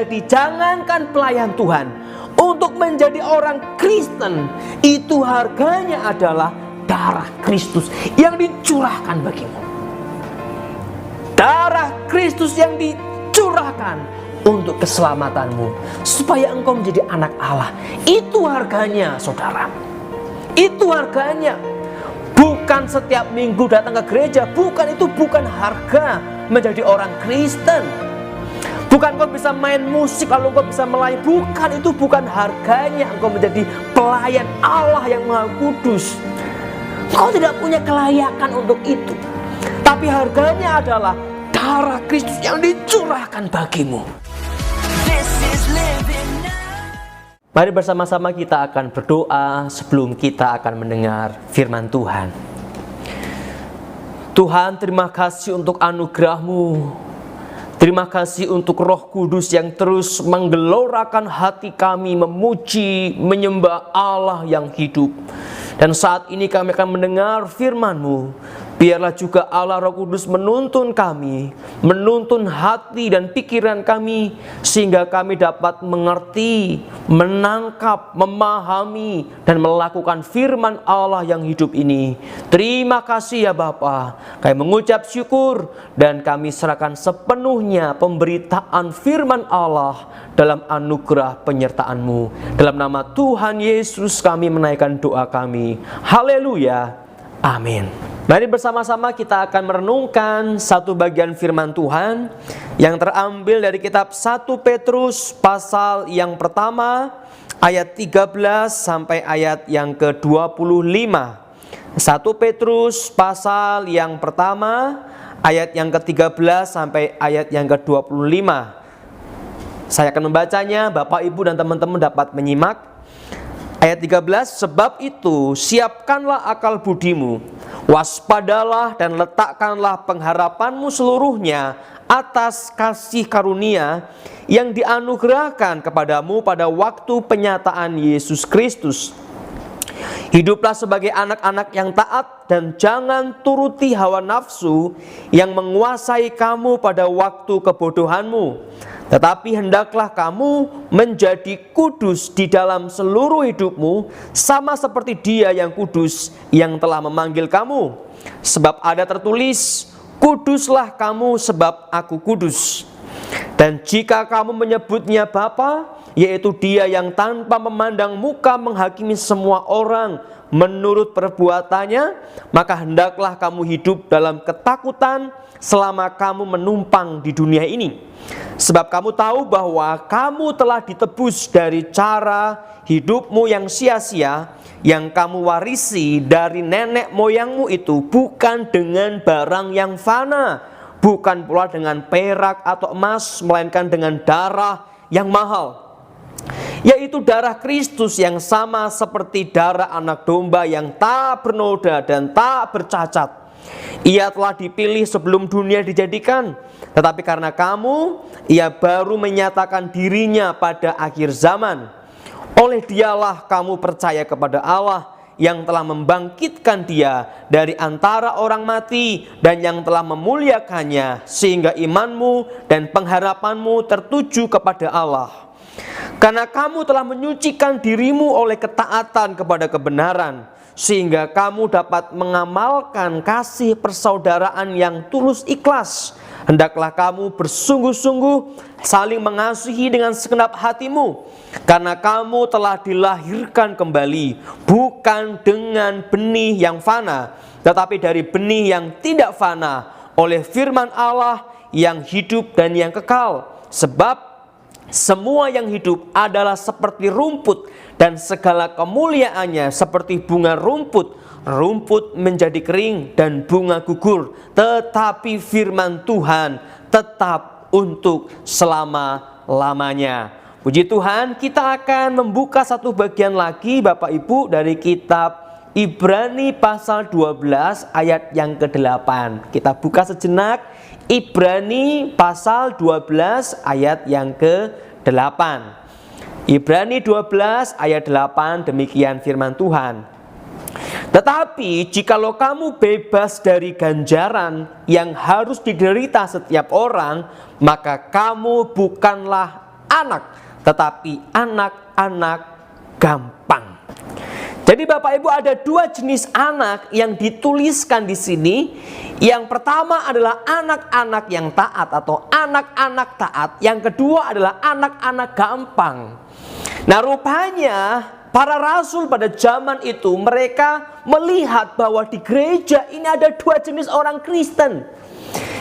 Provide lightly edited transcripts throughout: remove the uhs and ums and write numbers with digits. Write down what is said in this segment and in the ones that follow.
Jadi jangankan pelayan Tuhan, untuk menjadi orang Kristen itu harganya adalah darah Kristus yang dicurahkan bagimu. Darah Kristus yang dicurahkan untuk keselamatanmu, supaya engkau menjadi anak Allah. Itu harganya, saudara. Itu harganya. Bukan setiap minggu datang ke gereja. Bukan, itu bukan harga menjadi orang Kristen. Bukan kau bisa main musik lalu kau bisa melayani. Bukan, itu bukan harganya engkau menjadi pelayan Allah yang Maha Kudus. Kau tidak punya kelayakan untuk itu. Tapi harganya adalah darah Kristus yang dicurahkan bagimu. Mari bersama-sama kita akan berdoa sebelum kita akan mendengar firman Tuhan. Tuhan, terima kasih untuk anugerah-Mu. Terima kasih untuk Roh Kudus yang terus menggelorakan hati kami memuji, menyembah Allah yang hidup. Dan saat ini kami akan mendengar firman-Mu. Biarlah juga Allah Roh Kudus menuntun kami, menuntun hati dan pikiran kami, sehingga kami dapat mengerti, menangkap, memahami, dan melakukan firman Allah yang hidup ini. Terima kasih ya Bapa. Kami mengucap syukur dan kami serahkan sepenuhnya pemberitaan firman Allah dalam anugerah penyertaan-Mu. Dalam nama Tuhan Yesus kami menaikkan doa kami. Haleluya. Amin. Mari bersama-sama kita akan merenungkan satu bagian firman Tuhan yang terambil dari kitab 1 Petrus pasal yang pertama ayat 13 sampai ayat yang ke-25. 1 Petrus pasal yang pertama ayat yang ke-13 sampai ayat yang ke-25. Saya akan membacanya, Bapak, Ibu, dan teman-teman dapat menyimak. Ayat 13, sebab itu siapkanlah akal budimu, waspadalah dan letakkanlah pengharapanmu seluruhnya atas kasih karunia yang dianugerahkan kepadamu pada waktu penyataan Yesus Kristus. Hiduplah sebagai anak-anak yang taat dan jangan turuti hawa nafsu yang menguasai kamu pada waktu kebodohanmu. Tetapi hendaklah kamu menjadi kudus di dalam seluruh hidupmu, sama seperti Dia yang kudus yang telah memanggil kamu. Sebab ada tertulis, kuduslah kamu sebab aku kudus. Dan jika kamu menyebutnya Bapa, yaitu Dia yang tanpa memandang muka menghakimi semua orang menurut perbuatannya, maka hendaklah kamu hidup dalam ketakutan selama kamu menumpang di dunia ini. Sebab kamu tahu bahwa kamu telah ditebus dari cara hidupmu yang sia-sia, yang kamu warisi dari nenek moyangmu itu, bukan dengan barang yang fana, bukan pula dengan perak atau emas, melainkan dengan darah yang mahal, yaitu darah Kristus yang sama seperti darah anak domba yang tak bernoda dan tak bercacat. Ia telah dipilih sebelum dunia dijadikan, tetapi karena kamu, Ia baru menyatakan dirinya pada akhir zaman. Oleh Dialah kamu percaya kepada Allah yang telah membangkitkan Dia dari antara orang mati dan yang telah memuliakannya, sehingga imanmu dan pengharapanmu tertuju kepada Allah. Karena kamu telah menyucikan dirimu oleh ketaatan kepada kebenaran, sehingga kamu dapat mengamalkan kasih persaudaraan yang tulus ikhlas. Hendaklah kamu bersungguh-sungguh saling mengasihi dengan segenap hatimu, karena kamu telah dilahirkan kembali, bukan dengan benih yang fana, tetapi dari benih yang tidak fana, oleh firman Allah yang hidup dan yang kekal. Sebab semua yang hidup adalah seperti rumput, dan segala kemuliaannya seperti bunga rumput. Rumput menjadi kering dan bunga gugur, tetapi firman Tuhan tetap untuk selama-lamanya. Puji Tuhan, kita akan membuka satu bagian lagi Bapak Ibu dari kitab Ibrani pasal 12 ayat yang ke-8. Kita buka sejenak Ibrani pasal 12 ayat yang ke-8. Ibrani 12 ayat 8, demikian firman Tuhan. Tetapi jikalau kamu bebas dari ganjaran yang harus diderita setiap orang, maka kamu bukanlah anak-anak, tetapi anak-anak gampang. Jadi Bapak Ibu, ada dua jenis anak yang dituliskan di sini. Yang pertama adalah anak-anak yang taat atau anak-anak taat. Yang kedua adalah anak-anak gampang. Nah, rupanya para rasul pada zaman itu mereka melihat bahwa di gereja ini ada dua jenis orang Kristen.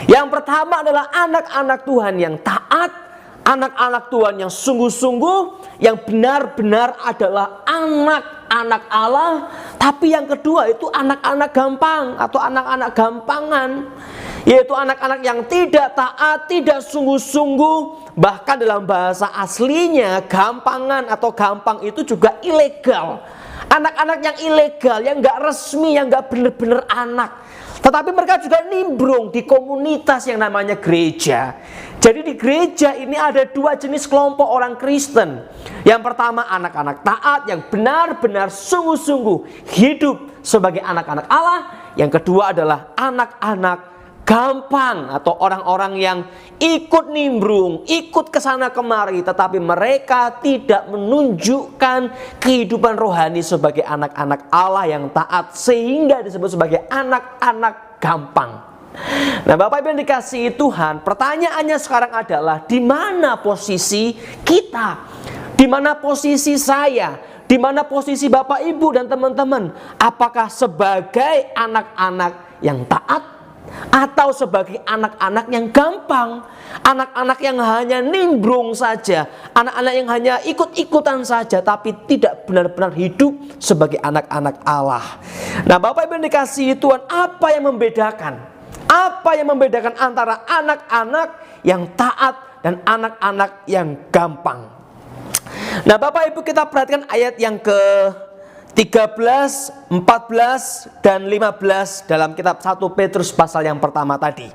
Yang pertama adalah anak-anak Tuhan yang taat, anak-anak Tuhan yang sungguh-sungguh, yang benar-benar adalah anak-anak Allah. Tapi yang kedua itu anak-anak gampang atau anak-anak gampangan, yaitu anak-anak yang tidak taat, tidak sungguh-sungguh. Bahkan dalam bahasa aslinya gampangan atau gampang itu juga ilegal. Anak-anak yang ilegal, yang gak resmi, yang gak benar-benar anak. Tetapi mereka juga nimbrung di komunitas yang namanya gereja. Jadi di gereja ini ada dua jenis kelompok orang Kristen. Yang pertama anak-anak taat yang benar-benar sungguh-sungguh hidup sebagai anak-anak Allah. Yang kedua adalah anak-anak gampang atau orang-orang yang ikut nimbrung, ikut kesana kemari, tetapi mereka tidak menunjukkan kehidupan rohani sebagai anak-anak Allah yang taat, sehingga disebut sebagai anak-anak gampang. Nah, Bapak Ibu yang dikasihi Tuhan, pertanyaannya sekarang adalah di mana posisi kita? Di mana posisi saya? Di mana posisi Bapak Ibu dan teman-teman? Apakah sebagai anak-anak yang taat atau sebagai anak-anak yang gampang, anak-anak yang hanya nimbrung saja, anak-anak yang hanya ikut-ikutan saja, tapi tidak benar-benar hidup sebagai anak-anak Allah? Nah, Bapak Ibu yang dikasihi Tuhan, apa yang membedakan? Apa yang membedakan antara anak-anak yang taat dan anak-anak yang gampang? Nah, Bapak Ibu, kita perhatikan ayat yang ke 13, 14, dan 15 dalam kitab 1 Petrus pasal yang pertama tadi.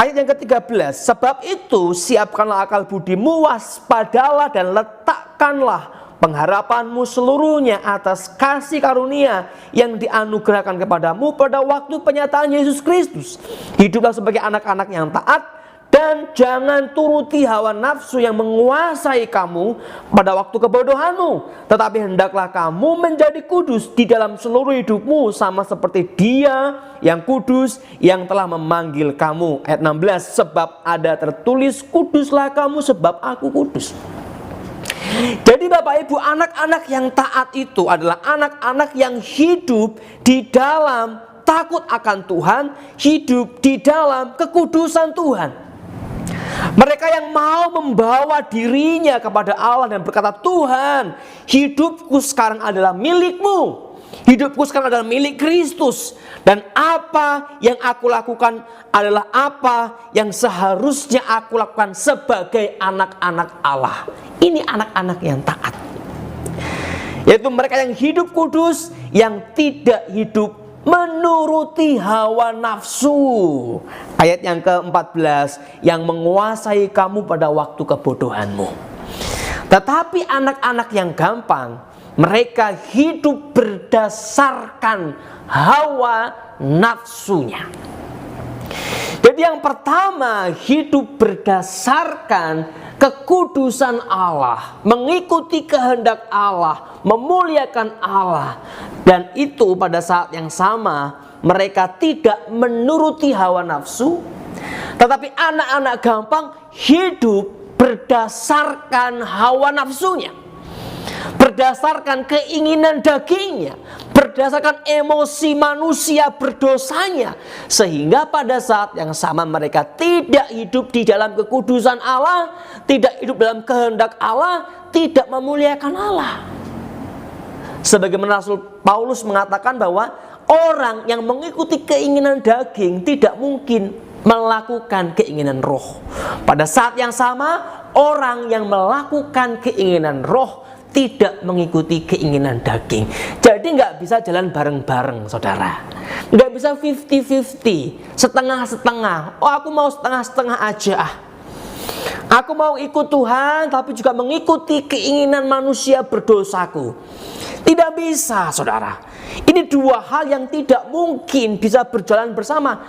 Ayat yang ke-13, sebab itu siapkanlah akal budimu, waspadalah dan letakkanlah pengharapanmu seluruhnya atas kasih karunia yang dianugerahkan kepadamu pada waktu penyataan Yesus Kristus. Hiduplah sebagai anak-anak yang taat, dan jangan turuti hawa nafsu yang menguasai kamu pada waktu kebodohanmu. Tetapi hendaklah kamu menjadi kudus di dalam seluruh hidupmu, sama seperti Dia yang kudus yang telah memanggil kamu. Ayat 16, sebab ada tertulis, kuduslah kamu sebab aku kudus. Jadi Bapak Ibu, anak-anak yang taat itu adalah anak-anak yang hidup di dalam takut akan Tuhan, hidup di dalam kekudusan Tuhan. Mereka yang mau membawa dirinya kepada Allah dan berkata, Tuhan, hidupku sekarang adalah milikmu, hidupku sekarang adalah milik Kristus, dan apa yang aku lakukan adalah apa yang seharusnya aku lakukan sebagai anak-anak Allah. Ini anak-anak yang taat, yaitu mereka yang hidup kudus, yang tidak hidup menuruti hawa nafsu. Ayat yang ke-14, yang menguasai kamu pada waktu kebodohanmu. Tetapi anak-anak yang gampang, mereka hidup berdasarkan hawa nafsunya. Jadi yang pertama, hidup berdasarkan kekudusan Allah, mengikuti kehendak Allah, memuliakan Allah. Dan itu pada saat yang sama mereka tidak menuruti hawa nafsu. Tetapi anak-anak gampang hidup berdasarkan hawa nafsunya, berdasarkan keinginan dagingnya, berdasarkan emosi manusia berdosanya. Sehingga pada saat yang sama mereka tidak hidup di dalam kekudusan Allah, tidak hidup dalam kehendak Allah, tidak memuliakan Allah. Sebagaimana Rasul Paulus mengatakan bahwa orang yang mengikuti keinginan daging tidak mungkin melakukan keinginan roh. Pada saat yang sama, orang yang melakukan keinginan roh tidak mengikuti keinginan daging. Jadi nggak bisa jalan bareng-bareng, saudara. Nggak bisa 50-50, setengah-setengah. Oh, aku mau setengah-setengah aja. Aku mau ikut Tuhan, tapi juga mengikuti keinginan manusia berdosaku. Tidak bisa, saudara. Ini dua hal yang tidak mungkin bisa berjalan bersama.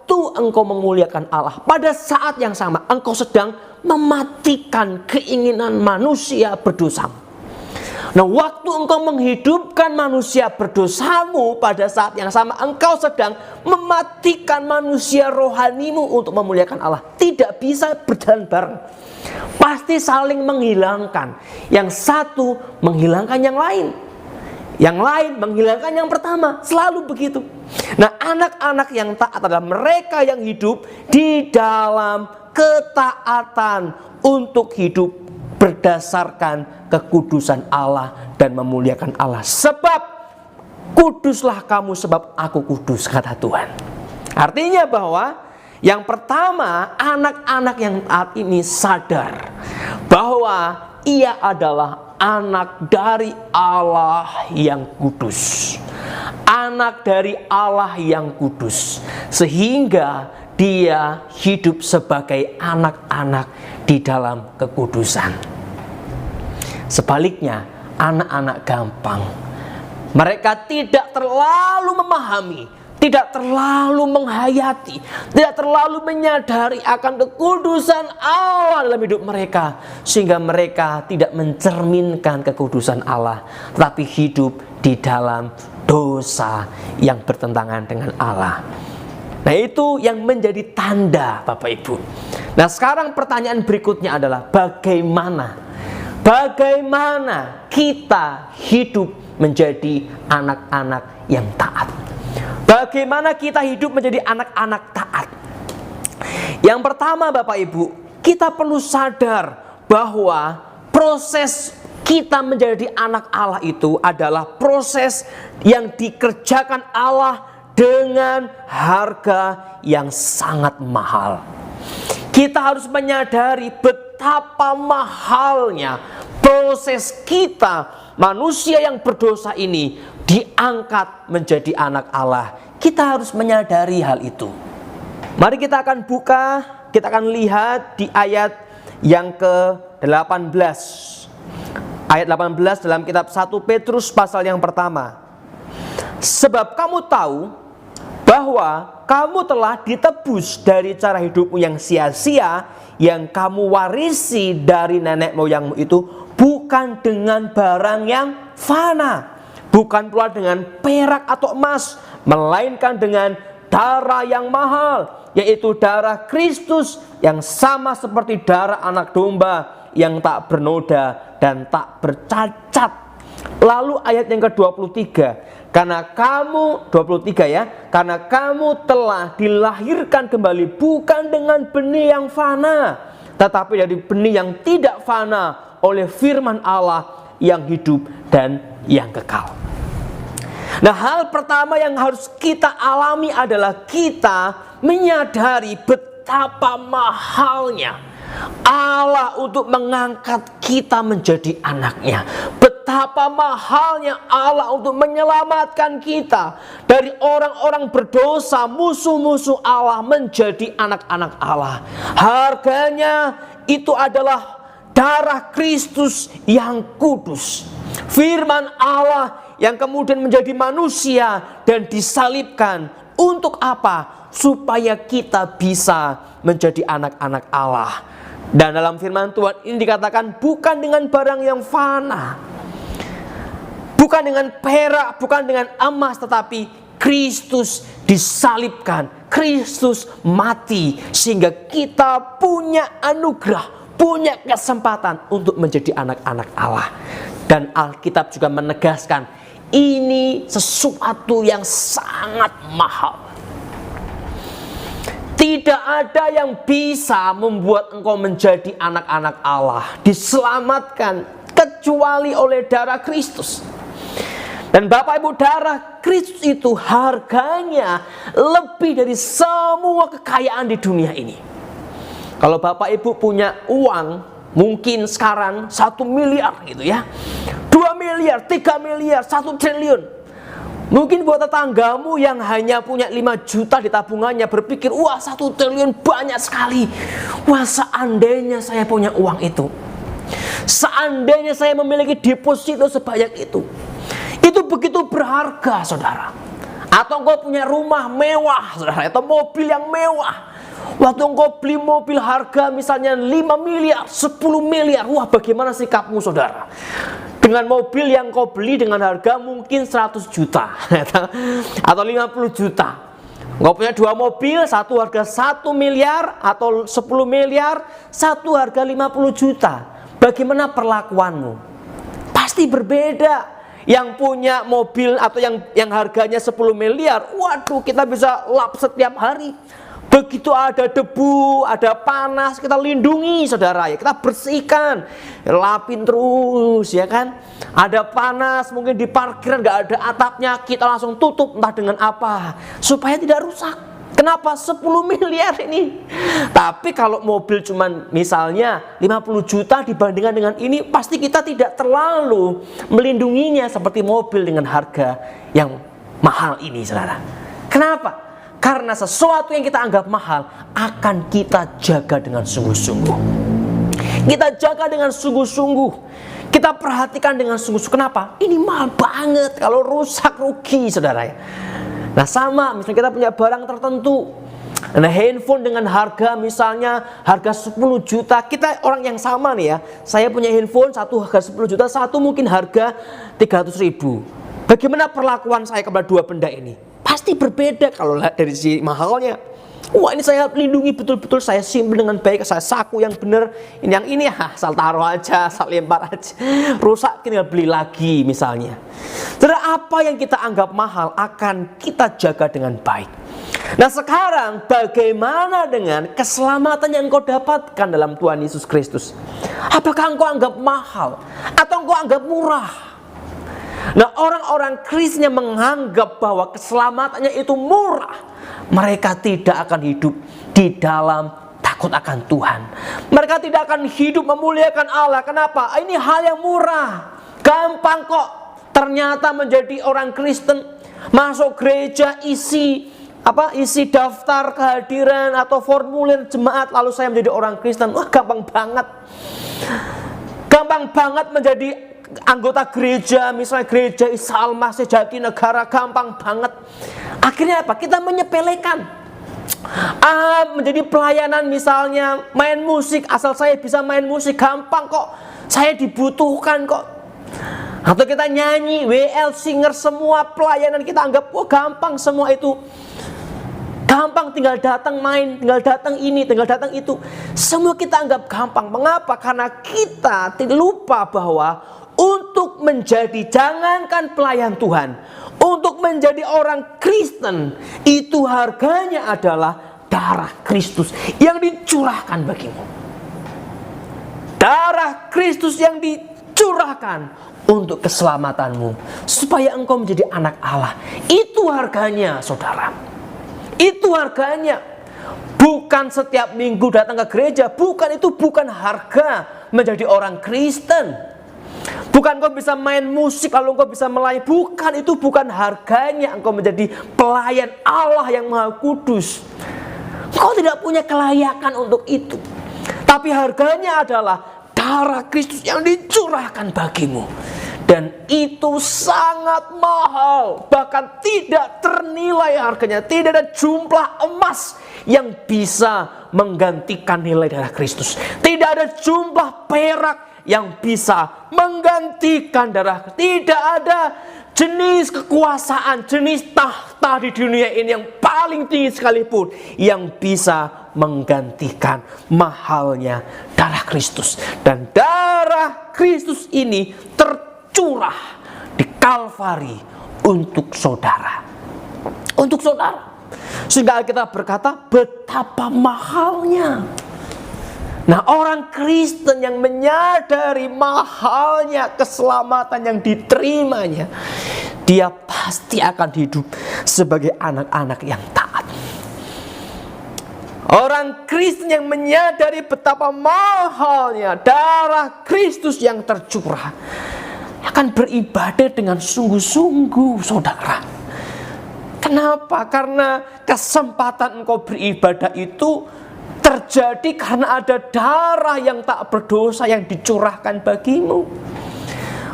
waktu engkau memuliakan Allah, pada saat yang sama engkau sedang mematikan keinginan manusia berdosamu. Nah, waktu engkau menghidupkan manusia berdosamu, pada saat yang sama engkau sedang mematikan manusia rohanimu untuk memuliakan Allah. Tidak bisa berjalan bareng. Pasti saling menghilangkan. Yang satu menghilangkan yang lain. Yang lain menghilangkan yang pertama. Selalu begitu. Nah, anak-anak yang taat adalah mereka yang hidup di dalam ketaatan untuk hidup berdasarkan kekudusan Allah dan memuliakan Allah. Sebab kuduslah kamu sebab aku kudus, kata Tuhan. Artinya bahwa yang pertama, anak-anak yang taat ini sadar bahwa ia adalah anak dari Allah yang kudus. Anak dari Allah yang kudus. Sehingga dia hidup sebagai anak-anak di dalam kekudusan. Sebaliknya, anak-anak gampang. Mereka tidak terlalu memahami, tidak terlalu menghayati, tidak terlalu menyadari akan kekudusan Allah dalam hidup mereka, sehingga mereka tidak mencerminkan kekudusan Allah, tetapi hidup di dalam dosa yang bertentangan dengan Allah. Nah, itu yang menjadi tanda, Bapak Ibu. Nah, sekarang pertanyaan berikutnya adalah bagaimana kita hidup menjadi anak-anak yang taat? Bagaimana kita hidup menjadi anak-anak taat? Yang pertama, Bapak Ibu, kita perlu sadar bahwa proses kita menjadi anak Allah itu adalah proses yang dikerjakan Allah dengan harga yang sangat mahal. Kita harus menyadari betapa mahalnya proses kita, manusia yang berdosa ini, diangkat menjadi anak Allah. Kita harus menyadari hal itu. Mari kita akan buka, kita akan lihat di ayat yang ke-18. Ayat 18 dalam kitab 1 Petrus pasal yang pertama. Sebab kamu tahu bahwa kamu telah ditebus dari cara hidupmu yang sia-sia yang kamu warisi dari nenek moyangmu itu, bukan dengan barang yang fana, bukan pula dengan perak atau emas, melainkan dengan darah yang mahal, yaitu darah Kristus yang sama seperti darah anak domba yang tak bernoda dan tak bercacat. Lalu ayat yang ke-23, karena kamu, 23 ya, karena kamu telah dilahirkan kembali bukan dengan benih yang fana, tetapi dari benih yang tidak fana oleh firman Allah yang hidup dan yang kekal. Nah, hal pertama yang harus kita alami adalah kita menyadari betapa mahalnya Allah untuk mengangkat kita menjadi anaknya. Betapa mahalnya Allah untuk menyelamatkan kita dari orang-orang berdosa, musuh-musuh Allah, menjadi anak-anak Allah. Harganya itu adalah darah Kristus yang kudus. Firman Allah yang kemudian menjadi manusia dan disalibkan. Untuk apa? Supaya kita bisa menjadi anak-anak Allah. Dan dalam firman Tuhan ini dikatakan bukan dengan barang yang fana, bukan dengan perak, bukan dengan emas, tetapi Kristus disalibkan, Kristus mati, sehingga kita punya anugerah, punya kesempatan untuk menjadi anak-anak Allah. Dan Alkitab juga menegaskan ini sesuatu yang sangat mahal. Tidak ada yang bisa membuat engkau menjadi anak-anak Allah, diselamatkan, kecuali oleh darah Kristus. Dan Bapak Ibu, darah Kristus itu harganya lebih dari semua kekayaan di dunia ini. Kalau Bapak Ibu punya uang, mungkin sekarang 1 miliar gitu ya, 2 miliar, 3 miliar, 1 triliun. Mungkin buat tetanggamu yang hanya punya 5 juta di tabungannya berpikir, wah 1 triliun banyak sekali. Wah, seandainya saya punya uang itu, seandainya saya memiliki deposito sebanyak itu begitu berharga, saudara. Atau engkau punya rumah mewah, saudara, atau mobil yang mewah. Waktu engkau beli mobil harga misalnya 5 miliar, 10 miliar, wah bagaimana sikapmu, saudara? Dengan mobil yang kau beli dengan harga mungkin 100 juta atau 50 juta. Engkau punya 2 mobil, satu harga 1 miliar atau 10 miliar, satu harga 50 juta. Bagaimana perlakuanmu? Pasti berbeda. Yang punya mobil atau yang harganya 10 miliar, waduh, kita bisa lap setiap hari. Begitu ada debu, ada panas, kita lindungi, saudara, ya, kita bersihkan, lapin terus, ya kan. Ada panas, mungkin di parkiran nggak ada atapnya, kita langsung tutup entah dengan apa supaya tidak rusak. Kenapa 10 miliar ini? Tapi kalau mobil cuman misalnya 50 juta dibandingkan dengan ini, pasti kita tidak terlalu melindunginya seperti mobil dengan harga yang mahal ini, saudara. Kenapa? Karena sesuatu yang kita anggap mahal akan kita jaga dengan sungguh-sungguh. Kita jaga dengan sungguh-sungguh. Kita perhatikan dengan sungguh-sungguh. Kenapa? Ini mahal banget, kalau rusak rugi, saudara. Nah sama, misalnya kita punya barang tertentu. Nah handphone dengan harga misalnya harga 10 juta. Kita orang yang sama nih ya. Saya punya handphone, satu harga 10 juta, satu mungkin harga 300 ribu. Bagaimana perlakuan saya kepada dua benda ini? Pasti berbeda kalau dari si mahalnya. Wah ini saya lindungi betul-betul, saya simpen dengan baik, saya saku yang benar. Yang ini asal taruh aja, asal lempar aja. Rusak tinggal beli lagi misalnya. Jadi apa yang kita anggap mahal akan kita jaga dengan baik. Nah sekarang bagaimana dengan keselamatan yang engkau dapatkan dalam Tuhan Yesus Kristus? Apakah engkau anggap mahal atau engkau anggap murah? Nah orang-orang Kristen yang menganggap bahwa keselamatannya itu murah, mereka tidak akan hidup di dalam takut akan Tuhan. Mereka tidak akan hidup memuliakan Allah. Kenapa? Ini hal yang murah, gampang kok. Ternyata menjadi orang Kristen, masuk gereja, isi daftar kehadiran atau formulir jemaat, lalu saya menjadi orang Kristen. Wah gampang banget. Gampang banget menjadi anggota gereja, misalnya gereja Isa Al-Masih Jatinegara, gampang banget. Akhirnya apa? Kita menyepelekan. Menjadi pelayanan misalnya main musik, asal saya bisa main musik, gampang kok. Saya dibutuhkan kok. Atau kita nyanyi, WL singer, semua pelayanan kita anggap gampang semua itu. Gampang, tinggal datang main, tinggal datang ini, tinggal datang itu. Semua kita anggap gampang. Mengapa? Karena kita lupa bahwa untuk menjadi, jangankan pelayan Tuhan, untuk menjadi orang Kristen, itu harganya adalah darah Kristus yang dicurahkan bagimu. Darah Kristus yang dicurahkan untuk keselamatanmu, supaya engkau menjadi anak Allah. Itu harganya, saudara. Itu harganya. Bukan setiap minggu datang ke gereja. Bukan, itu bukan harga menjadi orang Kristen. Bukan engkau bisa main musik lalu engkau bisa melayani. Bukan, itu bukan harganya engkau menjadi pelayan Allah yang Maha Kudus. Engkau tidak punya kelayakan untuk itu. Tapi harganya adalah darah Kristus yang dicurahkan bagimu. Dan itu sangat mahal, bahkan tidak ternilai harganya. Tidak ada jumlah emas yang bisa menggantikan nilai darah Kristus. Tidak ada jumlah perak yang bisa menggantikan darah. Tidak ada jenis kekuasaan, jenis tahta di dunia ini yang paling tinggi sekalipun yang bisa menggantikan mahalnya darah Kristus. Dan darah Kristus ini tercurah di Kalvari untuk saudara. Untuk saudara. Sehingga kita berkata betapa mahalnya. Nah orang Kristen yang menyadari mahalnya keselamatan yang diterimanya, dia pasti akan hidup sebagai anak-anak yang taat. Orang Kristen yang menyadari betapa mahalnya darah Kristus yang tercurah, akan beribadah dengan sungguh-sungguh, saudara. Kenapa? Karena kesempatan engkau beribadah itu terjadi karena ada darah yang tak berdosa yang dicurahkan bagimu.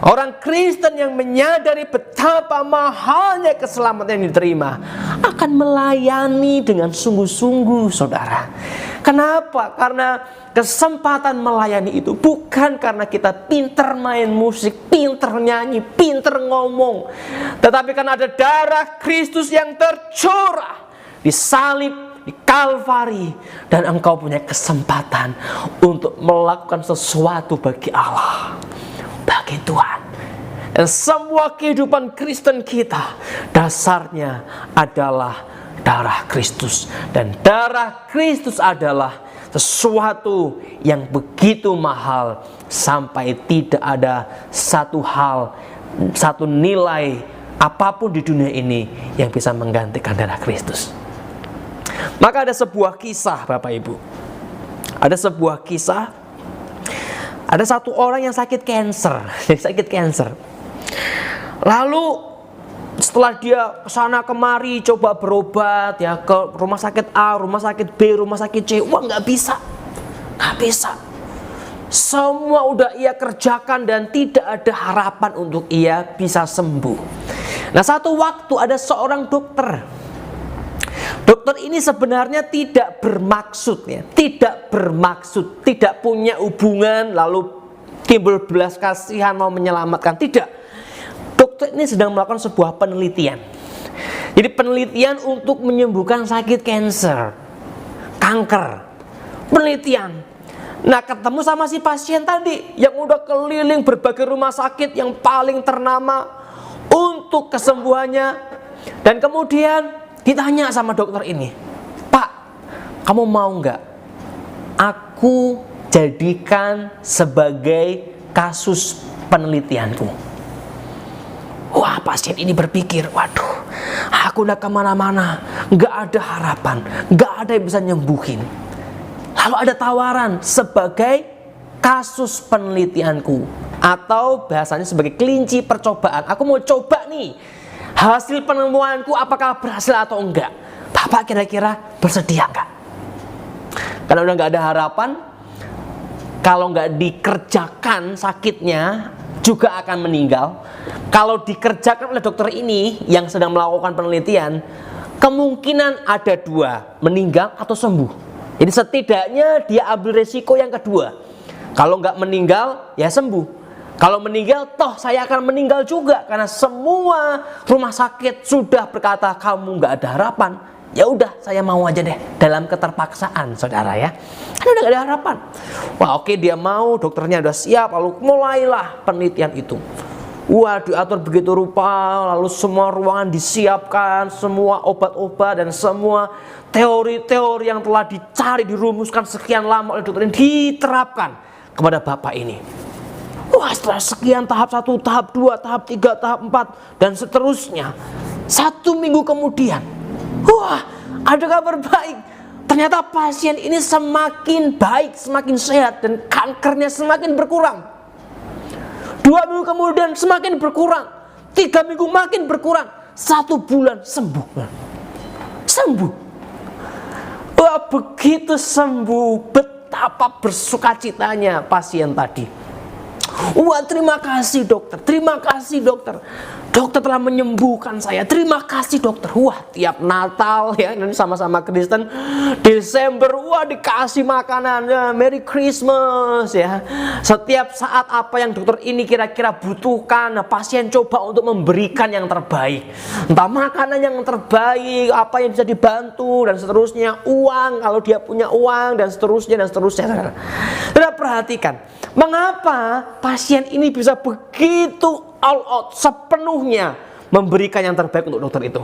Orang Kristen yang menyadari betapa mahalnya keselamatan yang diterima akan melayani dengan sungguh-sungguh, saudara. Kenapa? Karena kesempatan melayani itu bukan karena kita pinter main musik, pinter nyanyi, pinter ngomong, tetapi karena ada darah Kristus yang tercurah di salib, di Kalvari, dan engkau punya kesempatan untuk melakukan sesuatu bagi Allah, bagi Tuhan. Dan semua kehidupan Kristen kita dasarnya adalah darah Kristus, dan darah Kristus adalah sesuatu yang begitu mahal sampai tidak ada satu hal, satu nilai apapun di dunia ini yang bisa menggantikan darah Kristus. Maka ada sebuah kisah, Bapak Ibu. Ada sebuah kisah. Ada satu orang yang sakit kanker. Lalu setelah dia kesana kemari coba berobat ya, ke rumah sakit A, rumah sakit B, rumah sakit C, wah nggak bisa. Semua udah ia kerjakan dan tidak ada harapan untuk ia bisa sembuh. Nah, satu waktu ada seorang dokter. Dokter ini sebenarnya tidak bermaksud, tidak punya hubungan lalu timbul belas kasihan mau menyelamatkan, tidak. Dokter ini sedang melakukan sebuah penelitian. Jadi penelitian untuk menyembuhkan sakit kanker. Penelitian. Nah, ketemu sama si pasien tadi yang udah keliling berbagai rumah sakit yang paling ternama untuk kesembuhannya. Dan kemudian ditanya sama dokter ini, "Pak, kamu mau nggak aku jadikan sebagai kasus penelitianku?" Wah, pasien ini berpikir, waduh, aku udah kemana-mana, nggak ada harapan, nggak ada yang bisa nyembuhin. Lalu ada tawaran sebagai kasus penelitianku, atau bahasanya sebagai kelinci percobaan. Aku mau coba nih hasil penemuanku apakah berhasil atau enggak. Bapak kira-kira bersedia enggak? Karena udah enggak ada harapan, kalau enggak dikerjakan sakitnya juga akan meninggal. Kalau dikerjakan oleh dokter ini yang sedang melakukan penelitian, kemungkinan ada dua, meninggal atau sembuh. Jadi setidaknya dia ambil resiko yang kedua. Kalau enggak meninggal, ya sembuh. Kalau meninggal, toh saya akan meninggal juga, karena semua rumah sakit sudah berkata kamu nggak ada harapan. Ya udah, saya mau aja deh, dalam keterpaksaan, saudara ya. Kan udah nggak ada harapan. Wah, oke, dia mau, dokternya udah siap, lalu mulailah penelitian itu. Wah, diatur begitu rupa, lalu semua ruangan disiapkan, semua obat-obat dan semua teori-teori yang telah dicari, dirumuskan sekian lama oleh dokter ini diterapkan kepada bapak ini. Wah, setelah sekian tahap 1, tahap 2, tahap 3, tahap 4, dan seterusnya, 1 minggu kemudian, wah, ada kabar baik. Ternyata pasien ini semakin baik, semakin sehat, dan kankernya semakin berkurang. 2 minggu kemudian semakin berkurang, 3 minggu makin berkurang, 1 bulan sembuh. Wah, begitu sembuh, betapa bersukacitanya pasien tadi. Wah, terima kasih dokter, terima kasih dokter. Dokter telah menyembuhkan saya, terima kasih dokter. Wah, tiap Natal ya, ini sama-sama Kristen, Desember, wah dikasih makanan ya, Merry Christmas ya. Setiap saat apa yang dokter ini kira-kira butuhkan, nah, pasien coba untuk memberikan yang terbaik. Entah makanan yang terbaik, apa yang bisa dibantu, dan seterusnya. Uang, kalau dia punya uang, dan seterusnya, dan seterusnya. Saudara perhatikan, mengapa pasien ini bisa begitu all out, sepenuhnya memberikan yang terbaik untuk dokter itu?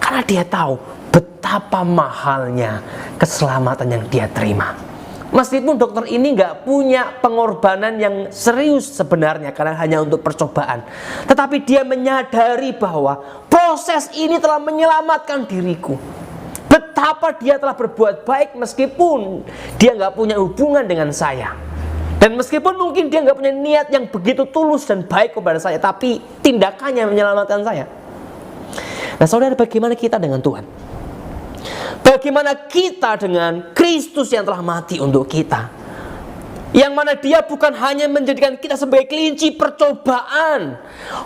Karena dia tahu betapa mahalnya keselamatan yang dia terima. Meskipun dokter ini nggak punya pengorbanan yang serius sebenarnya, karena hanya untuk percobaan, tetapi dia menyadari bahwa proses ini telah menyelamatkan diriku. Betapa dia telah berbuat baik meskipun dia nggak punya hubungan dengan saya. Dan meskipun mungkin dia nggak punya niat yang begitu tulus dan baik kepada saya, tapi tindakannya menyelamatkan saya. Nah, saudara, bagaimana kita dengan Tuhan? Bagaimana kita dengan Kristus yang telah mati untuk kita? Yang mana dia bukan hanya menjadikan kita sebagai kelinci percobaan,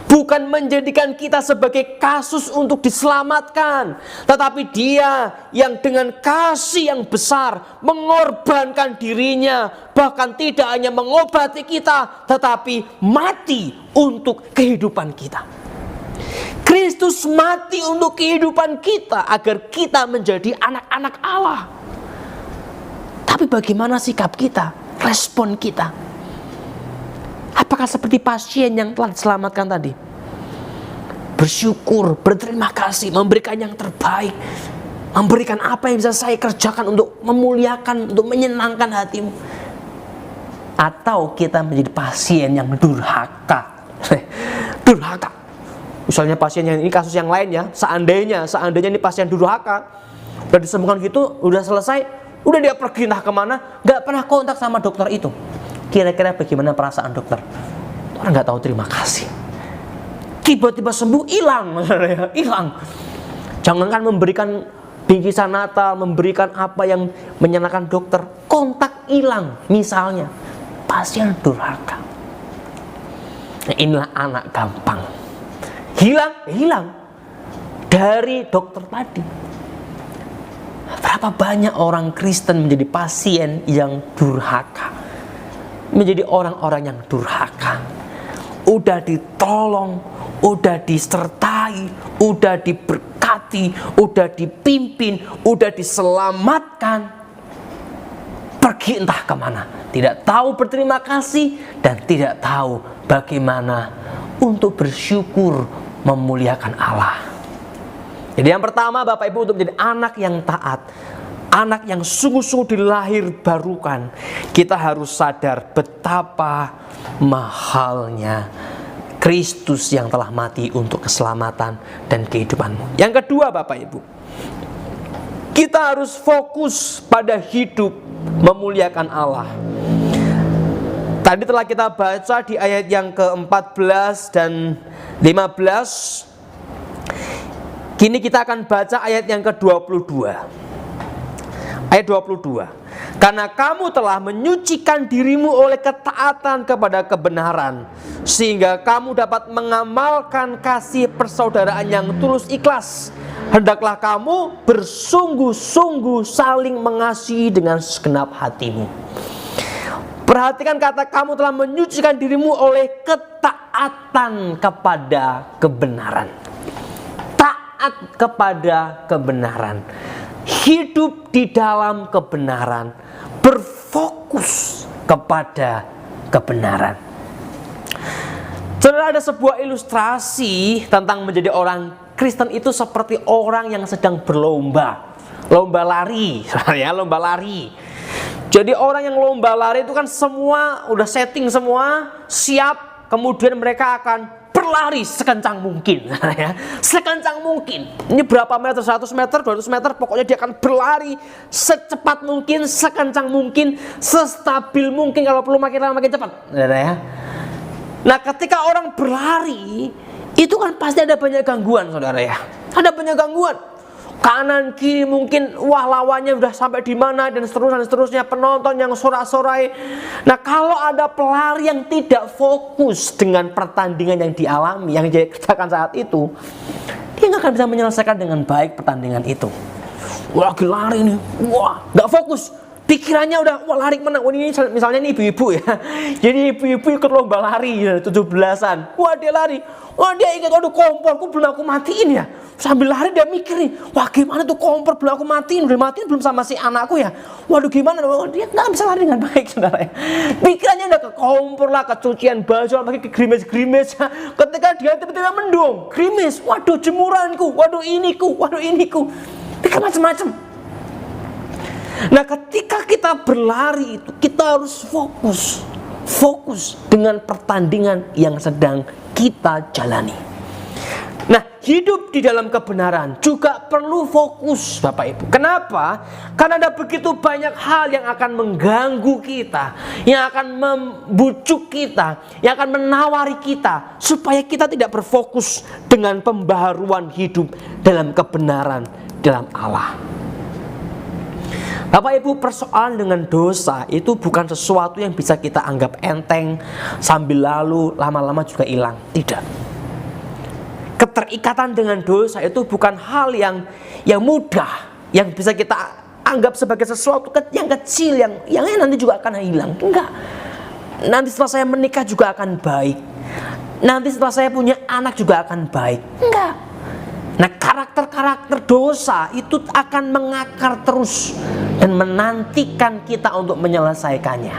bukan menjadikan kita sebagai kasus untuk diselamatkan, tetapi dia yang dengan kasih yang besar mengorbankan dirinya, bahkan tidak hanya mengobati kita, tetapi mati untuk kehidupan kita. Kristus mati untuk kehidupan kita agar kita menjadi anak-anak Allah. Tapi bagaimana sikap kita? Respon kita? Apakah seperti pasien yang telah diselamatkan tadi? Bersyukur, berterima kasih, memberikan yang terbaik, memberikan apa yang bisa saya kerjakan untuk memuliakan, untuk menyenangkan hatimu. Atau kita menjadi pasien yang durhaka. Durhaka. Misalnya pasien yang ini kasus yang lain ya, seandainya ini pasien durhaka, udah disembuhkan gitu, udah selesai, udah dia pergi entah kemana, gak pernah kontak sama dokter itu. Kira-kira bagaimana perasaan dokter? Orang gak tahu terima kasih. Tiba-tiba sembuh, hilang. Hilang. Jangankan memberikan bingkisan Natal, memberikan apa yang menyenangkan dokter, kontak hilang. Misalnya pasien durhaka. Nah, inilah anak gampang. Hilang dari dokter tadi. Berapa banyak orang Kristen menjadi pasien yang durhaka, menjadi orang-orang yang durhaka. Udah ditolong, udah disertai, udah diberkati, udah dipimpin, udah diselamatkan, pergi entah kemana, tidak tahu berterima kasih dan tidak tahu bagaimana untuk bersyukur memuliakan Allah. Jadi yang pertama Bapak Ibu, untuk menjadi anak yang taat, anak yang sungguh-sungguh dilahir barukan, kita harus sadar betapa mahalnya Kristus yang telah mati untuk keselamatan dan kehidupanmu. Yang kedua Bapak Ibu, kita harus fokus pada hidup memuliakan Allah. Tadi telah kita baca di ayat yang ke-14 dan 15. Kini kita akan baca ayat yang ke-22. Ayat 22. Karena kamu telah menyucikan dirimu oleh ketaatan kepada kebenaran, sehingga kamu dapat mengamalkan kasih persaudaraan yang tulus ikhlas. Hendaklah kamu bersungguh-sungguh saling mengasihi dengan segenap hatimu. Perhatikan kata kamu telah menyucikan dirimu oleh ketaatan kepada kebenaran. Taat kepada kebenaran. Hidup di dalam kebenaran. Berfokus kepada kebenaran. Saudara, ada sebuah ilustrasi tentang menjadi orang Kristen itu seperti orang yang sedang berlomba. Lomba lari, ya, lomba lari. Jadi orang yang lomba lari itu kan semua udah setting semua, siap, kemudian mereka akan berlari sekencang mungkin, ya, sekencang mungkin. Ini berapa meter, 100 meter, 200 meter, pokoknya dia akan berlari secepat mungkin, sekencang mungkin, sestabil mungkin, kalau perlu makin lama makin cepat, ya. Nah, ketika orang berlari, itu kan pasti ada banyak gangguan, saudara ya. Ada banyak gangguan. Kanan kiri mungkin, wah lawannya udah sampai di mana dan seterusnya, penonton yang sorak-sorai. Nah, kalau ada pelari yang tidak fokus dengan pertandingan yang dialami, yang dia kerjakan saat itu, dia nggak akan bisa menyelesaikan dengan baik pertandingan itu. Wah, lagi lari nih, wah, nggak fokus. Pikirannya udah, wah lari mana? Wah, ini misalnya nih ibu-ibu ya. Jadi ibu-ibu ikut lomba lari ya, 17-an. Wah, dia lari. Wah, dia ingat, waduh komporku belum aku matiin ya. Sambil lari dia mikir nih, wah gimana tuh kompor belum aku matiin. Udah matiin belum sama si anakku ya. Waduh gimana? Dia nggak bisa lari dengan baik, saudara ya. Pikirannya udah ke kompor lah, ke cucian baju, pakai ke grimis-grimis. Ketika dia tiba-tiba mendung, grimis. Waduh jemuranku, waduh iniku. Pikir macam-macam. Nah, ketika kita berlari itu, kita harus fokus dengan pertandingan yang sedang kita jalani. Nah, hidup di dalam kebenaran juga perlu fokus, Bapak Ibu. Kenapa? Karena ada begitu banyak hal yang akan mengganggu kita, yang akan membujuk kita, yang akan menawari kita, supaya kita tidak berfokus dengan pembaharuan hidup dalam kebenaran dalam Allah. Bapak Ibu, persoalan dengan dosa itu bukan sesuatu yang bisa kita anggap enteng, sambil lalu lama-lama juga hilang. Tidak. Keterikatan dengan dosa itu bukan hal yang mudah, yang bisa kita anggap sebagai sesuatu yang kecil, yang nanti juga akan hilang. Enggak. Nanti setelah saya menikah juga akan baik. Nanti setelah saya punya anak juga akan baik. Enggak. Nah, karakter-karakter dosa itu akan mengakar terus dan menantikan kita untuk menyelesaikannya.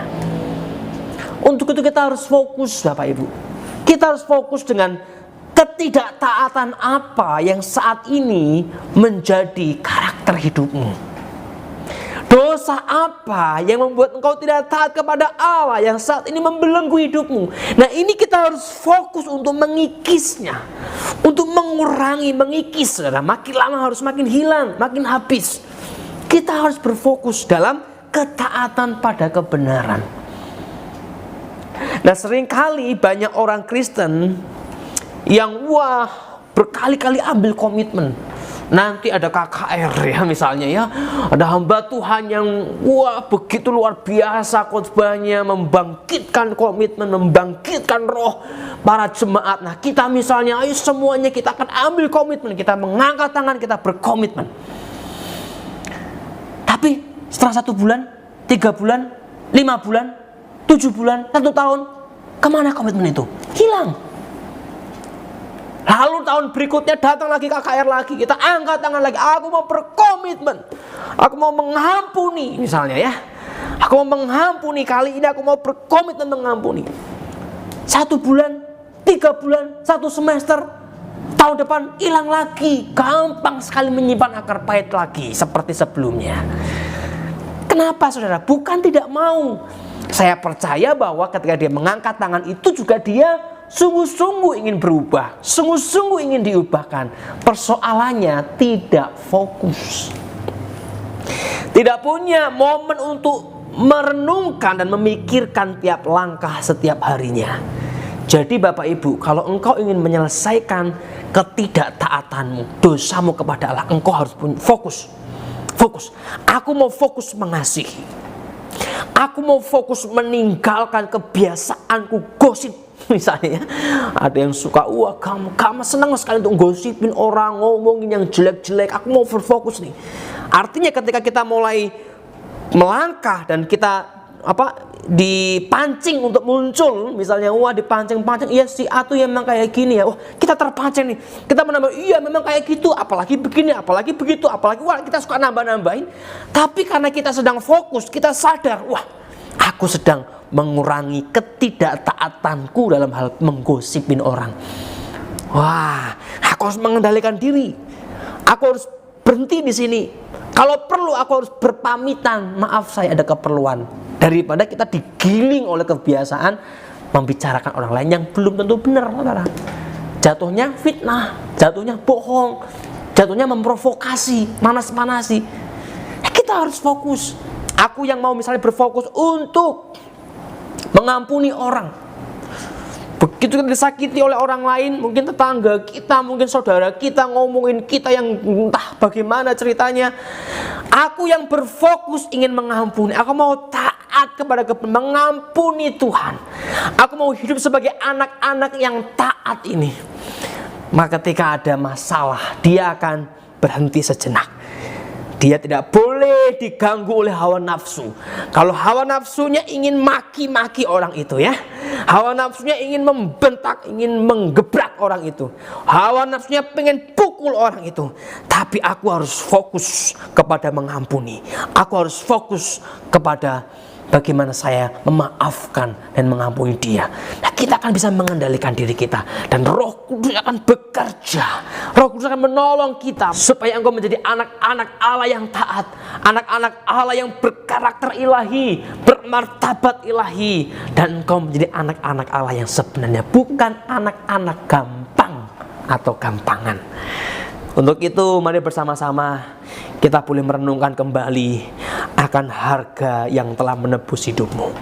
Untuk itu kita harus fokus, Bapak Ibu. Kita harus fokus dengan ketidaktaatan apa yang saat ini menjadi karakter hidupmu. Dosa apa yang membuat engkau tidak taat kepada Allah yang saat ini membelenggu hidupmu. Nah, ini kita harus fokus untuk mengikisnya, untuk mengurangi, mengikis. Saudara, makin lama harus makin hilang, makin habis. Kita harus berfokus dalam ketaatan pada kebenaran. Nah, seringkali banyak orang Kristen yang berkali-kali ambil komitmen. Nanti ada KKR ya misalnya ya, ada hamba Tuhan yang begitu luar biasa khotbahnya, membangkitkan komitmen, membangkitkan roh para jemaat. Nah, kita misalnya ayo semuanya kita akan ambil komitmen, kita mengangkat tangan, kita berkomitmen. Tapi setelah 1 bulan, 3 bulan, 5 bulan, 7 bulan, 1 tahun, kemana komitmen itu? Hilang. Lalu tahun berikutnya datang lagi KKR lagi, kita angkat tangan lagi, aku mau berkomitmen, aku mau mengampuni misalnya ya, aku mau mengampuni, kali ini aku mau berkomitmen mengampuni. 1 bulan, 3 bulan, 1 semester, tahun depan hilang lagi, gampang sekali menyimpan akar pahit lagi seperti sebelumnya. Kenapa saudara? Bukan tidak mau. Saya percaya bahwa ketika dia mengangkat tangan itu juga dia sungguh-sungguh ingin berubah, sungguh-sungguh ingin diubahkan. Persoalannya tidak fokus, tidak punya momen untuk merenungkan dan memikirkan tiap langkah setiap harinya. Jadi Bapak Ibu, kalau engkau ingin menyelesaikan ketidaktaatanmu, dosamu kepada Allah, engkau harus fokus. Aku mau fokus mengasihi. Aku mau fokus meninggalkan kebiasaanku gosip. Misalnya ada yang suka kamu senang sekali untuk gosipin orang, ngomongin yang jelek-jelek. Aku mau berfokus nih. Artinya ketika kita mulai melangkah dan kita dipancing untuk muncul, misalnya dipancing, iya si A tuh ya memang kayak gini ya, kita terpancing nih, kita menambah, iya memang kayak gitu, apalagi begini, apalagi begitu, apalagi kita suka nambah-nambahin. Tapi karena kita sedang fokus, kita sadar, aku sedang mengurangi ketidaktaatanku dalam hal menggosipin orang. Aku harus mengendalikan diri. Aku harus berhenti di sini. Kalau perlu aku harus berpamitan, maaf saya ada keperluan. Daripada kita digiling oleh kebiasaan membicarakan orang lain yang belum tentu benar, saudara. Jatuhnya fitnah, jatuhnya bohong, jatuhnya memprovokasi, manas-manasi. Kita harus fokus. Aku yang mau misalnya berfokus untuk mengampuni orang. Begitu kita disakiti oleh orang lain, mungkin tetangga kita, mungkin saudara kita, ngomongin kita yang entah bagaimana ceritanya. Aku yang berfokus ingin mengampuni. Aku mau taat kepada mengampuni Tuhan. Aku mau hidup sebagai anak-anak yang taat ini. Maka ketika ada masalah, dia akan berhenti sejenak. Dia tidak boleh diganggu oleh hawa nafsu. Kalau hawa nafsunya ingin maki-maki orang itu ya, hawa nafsunya ingin membentak, ingin menggebrak orang itu, hawa nafsunya pengen pukul orang itu. Tapi aku harus fokus kepada mengampuni. Aku harus fokus kepada bagaimana saya memaafkan dan mengampuni dia. Nah, kita akan bisa mengendalikan diri kita. Dan Roh Kudus akan bekerja. Roh Kudus akan menolong kita supaya engkau menjadi anak-anak Allah yang taat, anak-anak Allah yang berkarakter ilahi, bermartabat ilahi. Dan engkau menjadi anak-anak Allah yang sebenarnya, bukan anak-anak gampang atau gampangan. Untuk itu mari bersama-sama kita boleh merenungkan kembali akan harga yang telah menebus hidupmu,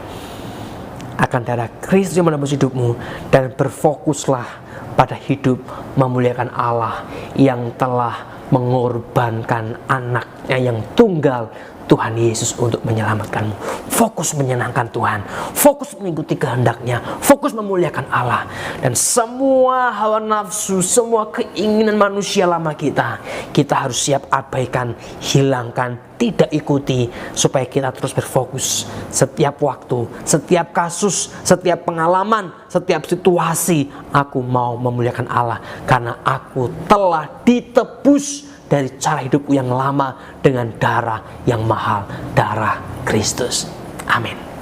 akan darah Kristus yang menebus hidupmu, dan berfokuslah pada hidup memuliakan Allah yang telah mengorbankan anaknya yang tunggal Tuhan Yesus untuk menyelamatkanmu. Fokus menyenangkan Tuhan, fokus mengikuti kehendak-Nya, fokus memuliakan Allah. Dan semua hawa nafsu, semua keinginan manusia lama kita harus siap abaikan, hilangkan, tidak ikuti, supaya kita terus berfokus setiap waktu, setiap kasus, setiap pengalaman, setiap situasi. Aku mau memuliakan Allah karena aku telah ditebus dari cara hidupku yang lama dengan darah yang mahal, darah Kristus. Amin.